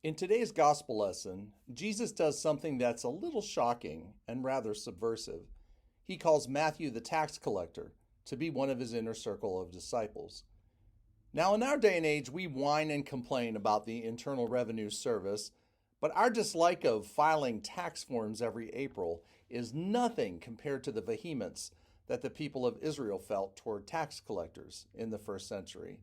In today's gospel lesson, Jesus does something that's a little shocking and rather subversive. He calls Matthew the tax collector to be one of his inner circle of disciples. Now, in our day and age, we whine and complain about the Internal Revenue Service, but our dislike of filing tax forms every April is nothing compared to the vehemence that the people of Israel felt toward tax collectors in the first century.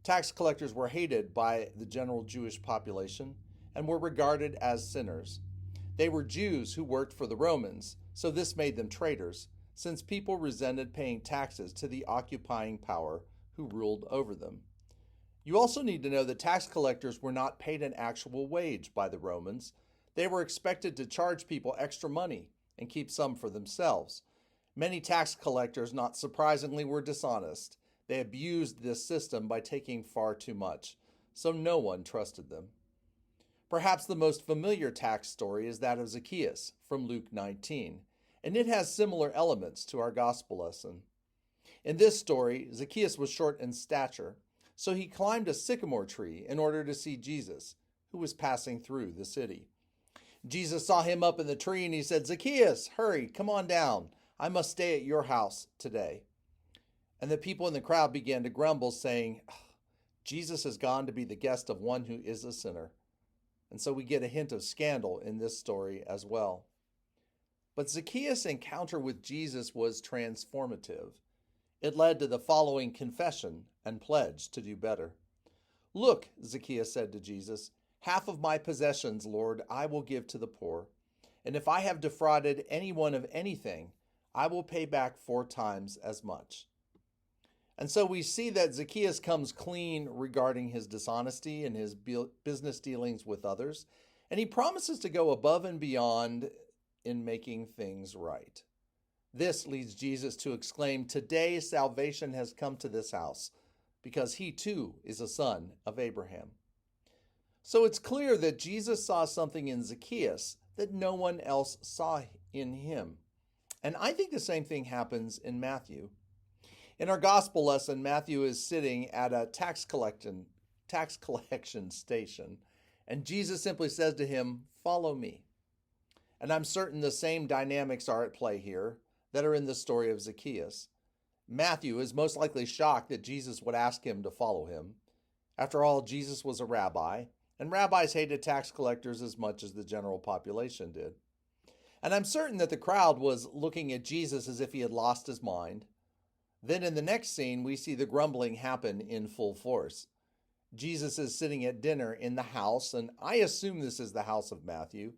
Tax collectors were hated by the general Jewish population and were regarded as sinners. They were Jews who worked for the Romans, so this made them traitors, since people resented paying taxes to the occupying power who ruled over them. You also need to know that tax collectors were not paid an actual wage by the Romans. They were expected to charge people extra money and keep some for themselves. Many tax collectors, not surprisingly, were dishonest. They abused this system by taking far too much, so no one trusted them. Perhaps the most familiar tax story is that of Zacchaeus from Luke 19, and it has similar elements to our gospel lesson. In this story, Zacchaeus was short in stature, so he climbed a sycamore tree in order to see Jesus, who was passing through the city. Jesus saw him up in the tree and he said, "Zacchaeus, hurry, come on down. I must stay at your house today." And the people in the crowd began to grumble, saying, "Jesus has gone to be the guest of one who is a sinner." And so we get a hint of scandal in this story as well. But Zacchaeus' encounter with Jesus was transformative. It led to the following confession and pledge to do better. "Look," Zacchaeus said to Jesus, "half of my possessions, Lord, I will give to the poor. And if I have defrauded anyone of anything, I will pay back 4 times as much." And so we see that Zacchaeus comes clean regarding his dishonesty and his business dealings with others, and he promises to go above and beyond in making things right. This leads Jesus to exclaim, "Today salvation has come to this house, because he too is a son of Abraham." So it's clear that Jesus saw something in Zacchaeus that no one else saw in him. And I think the same thing happens in Matthew. In our gospel lesson, Matthew is sitting at a tax collection station, and Jesus simply says to him, "Follow me." And I'm certain the same dynamics are at play here that are in the story of Zacchaeus. Matthew is most likely shocked that Jesus would ask him to follow him. After all, Jesus was a rabbi, and rabbis hated tax collectors as much as the general population did. And I'm certain that the crowd was looking at Jesus as if he had lost his mind. Then in the next scene, we see the grumbling happen in full force. Jesus is sitting at dinner in the house, and I assume this is the house of Matthew.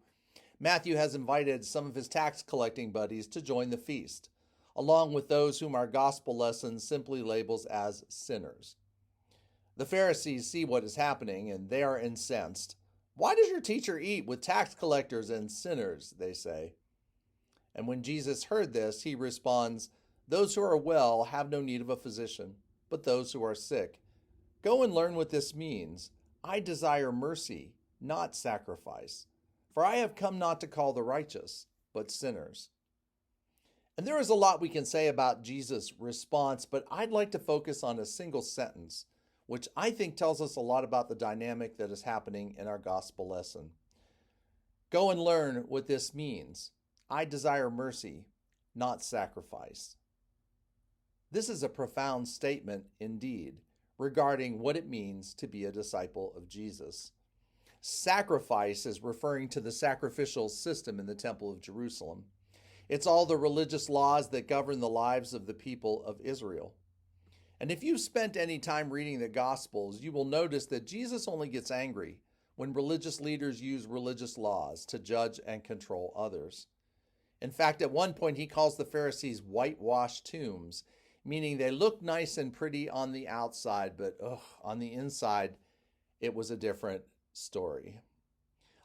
Matthew has invited some of his tax collecting buddies to join the feast, along with those whom our gospel lesson simply labels as sinners. The Pharisees see what is happening, and they are incensed. "Why does your teacher eat with tax collectors and sinners?" they say. And when Jesus heard this, he responds, "Those who are well have no need of a physician, but those who are sick. Go and learn what this means. I desire mercy, not sacrifice. For I have come not to call the righteous, but sinners." And there is a lot we can say about Jesus' response, but I'd like to focus on a single sentence, which I think tells us a lot about the dynamic that is happening in our gospel lesson. Go and learn what this means. I desire mercy, not sacrifice. This is a profound statement indeed regarding what it means to be a disciple of Jesus. Sacrifice is referring to the sacrificial system in the Temple of Jerusalem. It's all the religious laws that govern the lives of the people of Israel. And if you've spent any time reading the Gospels, you will notice that Jesus only gets angry when religious leaders use religious laws to judge and control others. In fact, at one point he calls the Pharisees whitewashed tombs, meaning they look nice and pretty on the outside, but on the inside, it was a different story.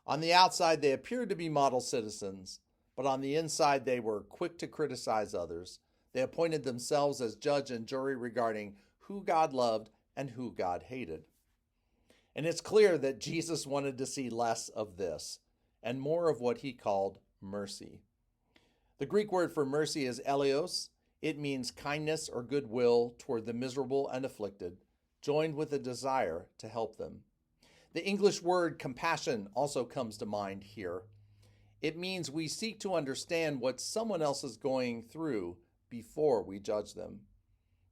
On the outside, they appeared to be model citizens, but on the inside, they were quick to criticize others. They appointed themselves as judge and jury regarding who God loved and who God hated. And it's clear that Jesus wanted to see less of this and more of what he called mercy. The Greek word for mercy is eleos. It means kindness or goodwill toward the miserable and afflicted, joined with a desire to help them. The English word compassion also comes to mind here. It means we seek to understand what someone else is going through before we judge them.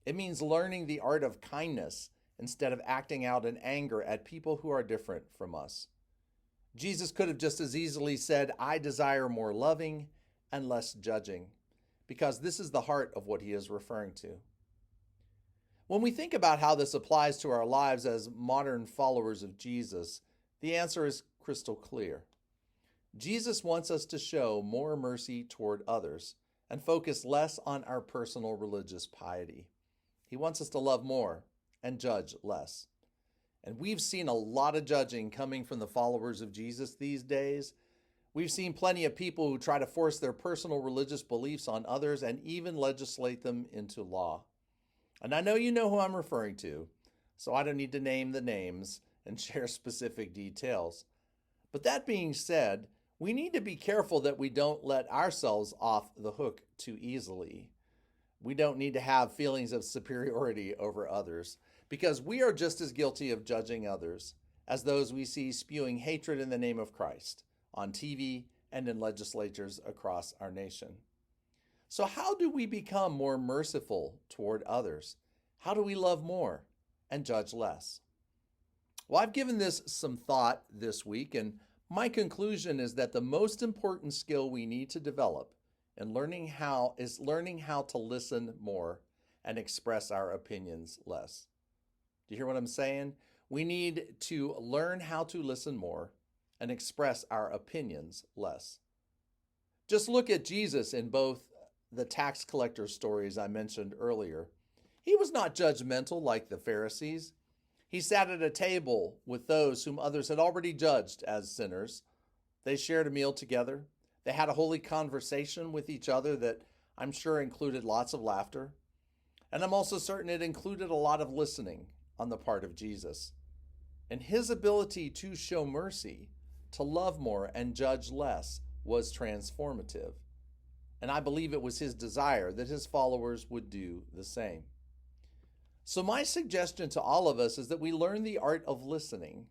It means learning the art of kindness instead of acting out in anger at people who are different from us. Jesus could have just as easily said, I desire more loving and less judging, because this is the heart of what he is referring to. When we think about how this applies to our lives as modern followers of Jesus, the answer is crystal clear. Jesus wants us to show more mercy toward others and focus less on our personal religious piety. He wants us to love more and judge less. And we've seen a lot of judging coming from the followers of Jesus these days. We've seen plenty of people who try to force their personal religious beliefs on others and even legislate them into law. And I know you know who I'm referring to, so I don't need to name the names and share specific details. But that being said, we need to be careful that we don't let ourselves off the hook too easily. We don't need to have feelings of superiority over others, because we are just as guilty of judging others as those we see spewing hatred in the name of Christ on TV and in legislatures across our nation. So how do we become more merciful toward others? How do we love more and judge less? Well, I've given this some thought this week, and my conclusion is that the most important skill we need to develop in learning how to listen more and express our opinions less. Do you hear what I'm saying? We need to learn how to listen more and express our opinions less. Just look at Jesus in both the tax collector stories I mentioned earlier. He was not judgmental like the Pharisees. He sat at a table with those whom others had already judged as sinners. They shared a meal together. They had a holy conversation with each other that I'm sure included lots of laughter. And I'm also certain it included a lot of listening on the part of Jesus. And his ability to show mercy, to love more and judge less, was transformative. And I believe it was his desire that his followers would do the same. So my suggestion to all of us is that we learn the art of listening.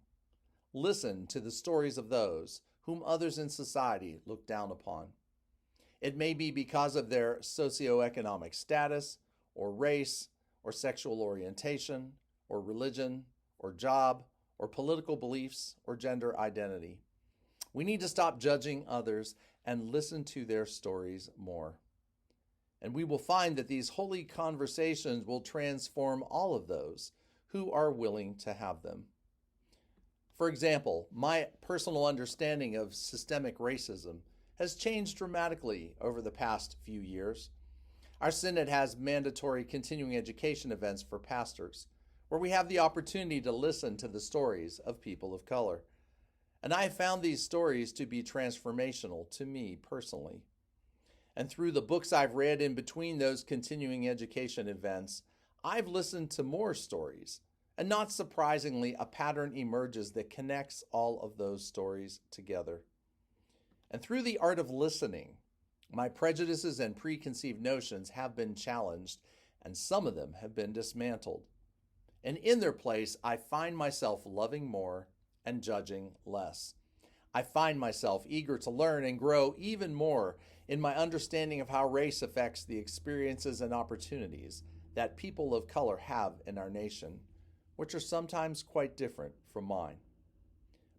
Listen to the stories of those whom others in society look down upon. It may be because of their socioeconomic status, or race, or sexual orientation, or religion, or job, or political beliefs, or gender identity. We need to stop judging others and listen to their stories more. And we will find that these holy conversations will transform all of those who are willing to have them. For example, my personal understanding of systemic racism has changed dramatically over the past few years. Our synod has mandatory continuing education events for pastors, where we have the opportunity to listen to the stories of people of color. And I have found these stories to be transformational to me personally. And through the books I've read in between those continuing education events, I've listened to more stories. And not surprisingly, a pattern emerges that connects all of those stories together. And through the art of listening, my prejudices and preconceived notions have been challenged, and some of them have been dismantled. And in their place, I find myself loving more and judging less. I find myself eager to learn and grow even more in my understanding of how race affects the experiences and opportunities that people of color have in our nation, which are sometimes quite different from mine.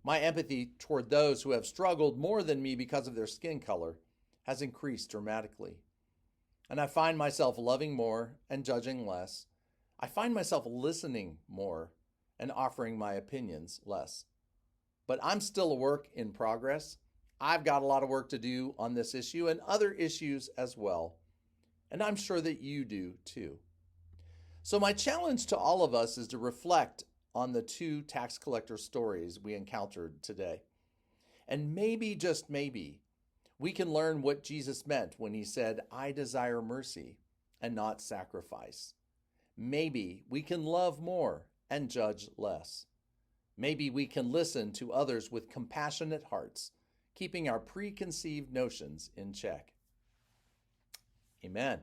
My empathy toward those who have struggled more than me because of their skin color has increased dramatically. And I find myself loving more and judging less. I find myself listening more and offering my opinions less. But I'm still a work in progress. I've got a lot of work to do on this issue and other issues as well. And I'm sure that you do too. So my challenge to all of us is to reflect on the two tax collector stories we encountered today. And maybe, just maybe, we can learn what Jesus meant when he said, I desire mercy and not sacrifice. Maybe we can love more and judge less. Maybe we can listen to others with compassionate hearts, keeping our preconceived notions in check. Amen.